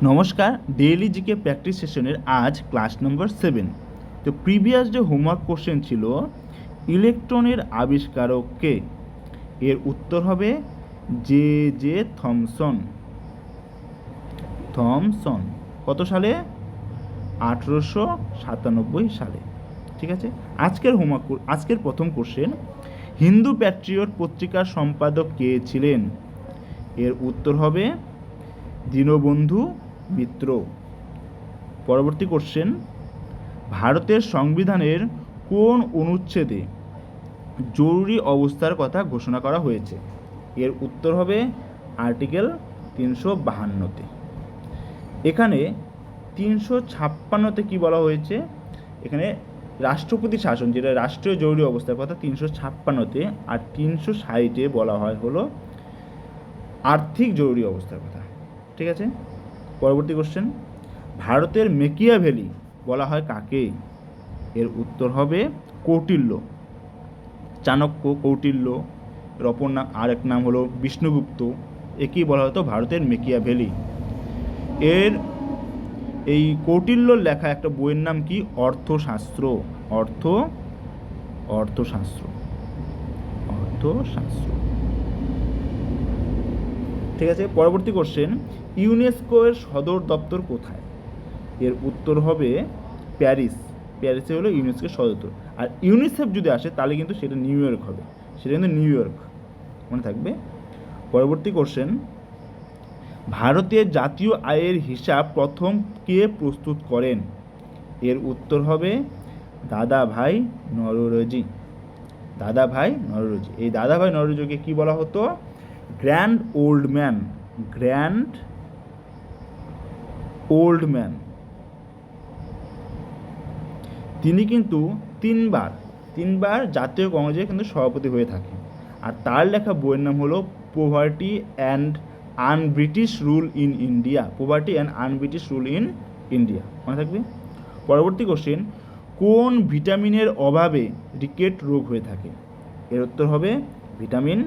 নমস্কার, daily GK practice সেশনের আজ ক্লাস নম্বর 7। তো প্রিভিয়াস যে হোমওয়ার্ক কোশ্চেন ছিল, ইলেকট্রনের আবিষ্কারক কে? এর উত্তর হবে জে জে থমসন। থমসন কত সালে? 1897 সালে। ঠিক আছে। আজকের প্রথম কোশ্চেন, হিন্দু প্যাট্রিয়ট পত্রিকার সম্পাদক কে ছিলেন? এর উত্তর হবে দীনবন্ধু মিত্র। পরবর্তী কোশ্চেন, ভারতের সংবিধানের কোন অনুচ্ছেদে জরুরি অবস্থার কথা ঘোষণা করা হয়েছে? এর উত্তর হবে আর্টিকেল 352-তে। এখানে 356-তে কি বলা হয়েছে? এখানে রাষ্ট্রপতি শাসন, যেটা রাষ্ট্রীয় জরুরি অবস্থার কথা 356-তে, আর 360-এ বলা হয় হলো আর্থিক জরুরি অবস্থার কথা। ঠিক আছে। পরবর্তী কোশ্চেন, ভারতের মেকিয়াভেলি বলা হয় কাকে? এর উত্তর হবে কৌটিল্য। চাণক্য, কৌটিল্য, এর অপর নাম আরেক নাম হলো বিষ্ণুগুপ্ত, একেই বলা হতো ভারতের মেকিয়াভেলি। এর এই কৌটিল্যর লেখা একটা বইয়ের নাম কি? অর্থশাস্ত্র। অর্থশাস্ত্র। ঠিক আছে। পরবর্তী কোশ্চেন, ইউনেস্কো এর সদর দপ্তর কোথায়? এর উত্তর হবে প্যারিসে হলো ইউনেস্কোর সদর দপ্তর। আর ইউনিসেফ যদি আসে তাহলে কিন্তু সেটা নিউ ইয়র্ক হবে, সেটা কিন্তু নিউ ইয়র্ক, মনে থাকবে। পরবর্তী কোশ্চেন, ভারতের জাতীয় আয়ের হিসাব প্রথম কে প্রস্তুত করেন? এর উত্তর হবে দাদাভাই নররোজি। এই দাদাভাই নররোজিকে কি বলা হতো? Grand old man. তিনি কিন্তু তিনবার জাতীয় কংগ্রেসের কিন্তু সভাপতি হয়ে থাকেন। আর তার লেখা বইয়ের নাম হলো poverty and un-British rule in India. মনে থাকবে। পরবর্তী কোশ্চেন, কোন ভিটামিনের অভাবে রিকেট রোগ হয়ে থাকে? এর উত্তর হবে ভিটামিন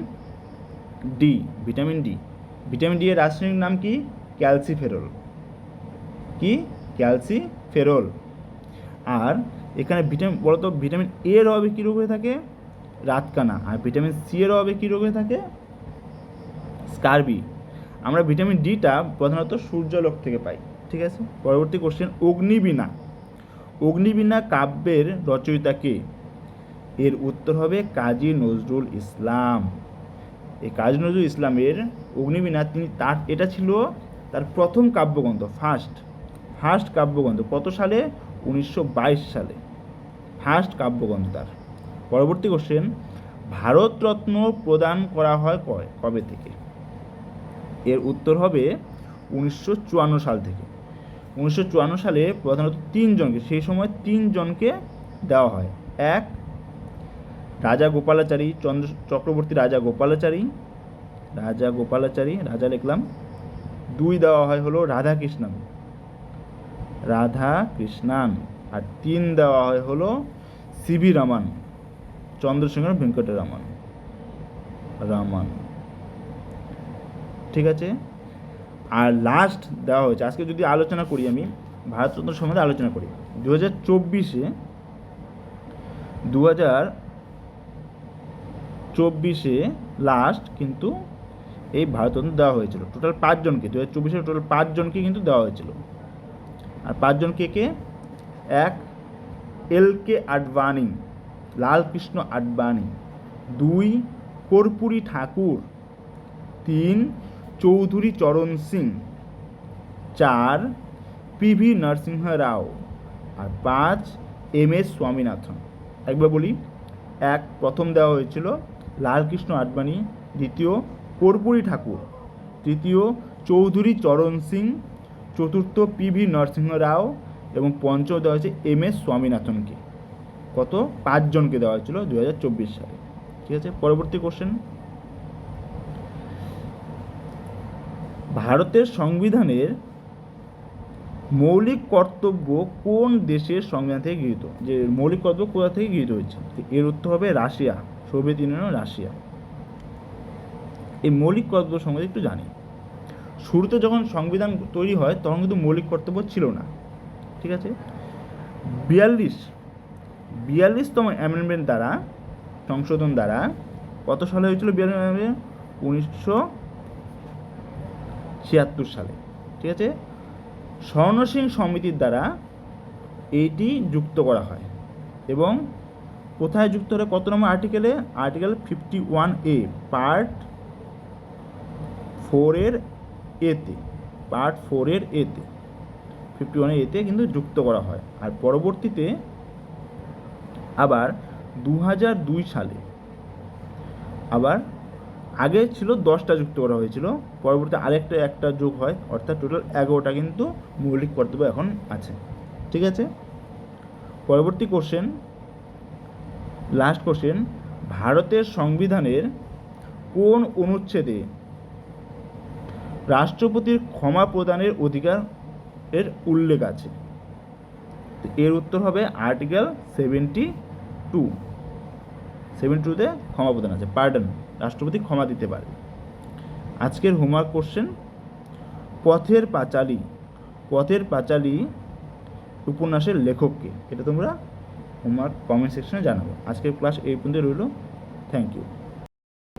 ডি। ভিটামিন ডি এর রাসায়নিক নাম কি? ক্যালসিফেরল। আর এখানে ভিটামিন এ এর অভাবে কী রোগ হয়ে থাকে? রাতকানা। আর ভিটামিন সি এর অভাবে কী রোগ হয়ে থাকে? স্কারবি। আমরা ভিটামিন ডিটা প্রধানত সূর্যালোক থেকে পাই। ঠিক আছে। পরবর্তী কোশ্চেন, অগ্নিবীণা কাব্যের রচয়িতা কে? এর উত্তর হবে কাজী নজরুল ইসলাম। এই কাজী নজরুল ইসলামের অগ্নিবীণা, এটা ছিল তার প্রথম কাব্যগ্রন্থ, ফার্স্ট কাব্যগ্রন্থ। কত সালে? 1922 সালে ফার্স্ট কাব্যগ্রন্থ তার। পরবর্তী কোশ্চেন, ভারতরত্ন প্রদান করা হয় কবে থেকে? এর উত্তর হবে 1954 সাল থেকে। 1954 সালে প্রধানত তিনজনকে, সেই সময় তিনজনকে দেওয়া হয়। এক, রাজা গোপালাচারী, চক্রবর্তী রাজা গোপালাচারী, রাজা লিখলাম। দুই দেওয়া হয় হলো রাধাকৃষ্ণান। আর তিন দেওয়া হয় হলো সিভি রামান, চন্দ্রশেখর রামান। ঠিক আছে। আর লাস্ট দেওয়া হয়েছে, আজকে যদি আলোচনা করি, আমি ভারতরত্ন সম্বন্ধে আলোচনা করি। 2024-এ লাস্ট কিন্তু এই ভারতরত্ন দেওয়া হয়েছিল টোটাল 5 জনকে। 2024-এ টোটাল 5 জনকে কিন্তু দেওয়া হয়েছিল। আর 5 জন কে? এক, LK আডবাণী, লালকৃষ্ণ আডবাণী। 2, কর্পূরী ঠাকুর। 3, চৌধুরী চরণ সিং। 4, PV নরসিংহ রাও। আর 5, MS স্বামীনাথন। একবার বলি, প্রথম দেওয়া হয়েছিল লালকৃষ্ণ আডবাণী, দ্বিতীয় কর্পূরী ঠাকুর, তৃতীয় চৌধুরী চরণ সিং, চতুর্থ PV নরসিংহ রাও, এবং পঞ্চম দেওয়া হয়েছে MS স্বামীনাথনকে। কত? 5 জনকে দেওয়া হয়েছিল 2024 সালে। ঠিক আছে। পরবর্তী কোশ্চেন, ভারতের সংবিধানের মৌলিক কর্তব্য কোন দেশের সংবিধান থেকে গৃহীত? যে মৌলিক কর্তব্য কোথা থেকে গৃহীত হয়েছে? এর উত্তর হবে রাশিয়া, সোভিয়েত ইউনিয়ন, রাশিয়া। এই মৌলিক কর্তব্য সম্বন্ধে একটু জানি। শুরুতে যখন সংবিধান তৈরি হয় তখন কিন্তু মৌলিক কর্তব্য ছিল না। ঠিক আছে, 42তম অ্যামেন্ডমেন্ট দ্বারা, সংশোধন দ্বারা কত সালে হয়েছিল? 1976 সালে। ঠিক আছে, স্বর্ণ সিং সমিতির দ্বারা এইটি যুক্ত করা হয় এবং কোথায় যুক্ত হলে? কত নম্বর আর্টিকেলে? আর্টিকেল 51A পার্ট 4 এতে, পার্ট 4 এতে, 51 এতে কিন্তু যুক্ত করা হয়। আর পরবর্তীতে আবার 2002 সালে আবার, আগে ছিল 10টা যুক্ত করা হয়েছিল, পরবর্তী একটা যোগ হয়, অর্থাৎ টোটাল 11টা কিন্তু মৌলিক কর্তব্য এখন আছে। ঠিক আছে, পরবর্তী কোশ্চেন, লাস্ট কোশ্চেন, ভারতের সংবিধানের কোন অনুচ্ছেদে রাষ্ট্রপতির ক্ষমা প্রদানের অধিকার এর উল্লেখ আছে? এর উত্তর হবে আর্টিকেল 72তে ক্ষমা প্রদান আছে, পার্ডন, রাষ্ট্রপতি ক্ষমা দিতে পারে। আজকের হোমওয়ার্ক কোশ্চেন, পথের পাঁচালী উপন্যাসের লেখককে? এটা তোমরা হোমওয়ার্ক কমেন্ট সেকশনে জানাবো। আজকের ক্লাস এই পর্যন্ত রইল। Thank you.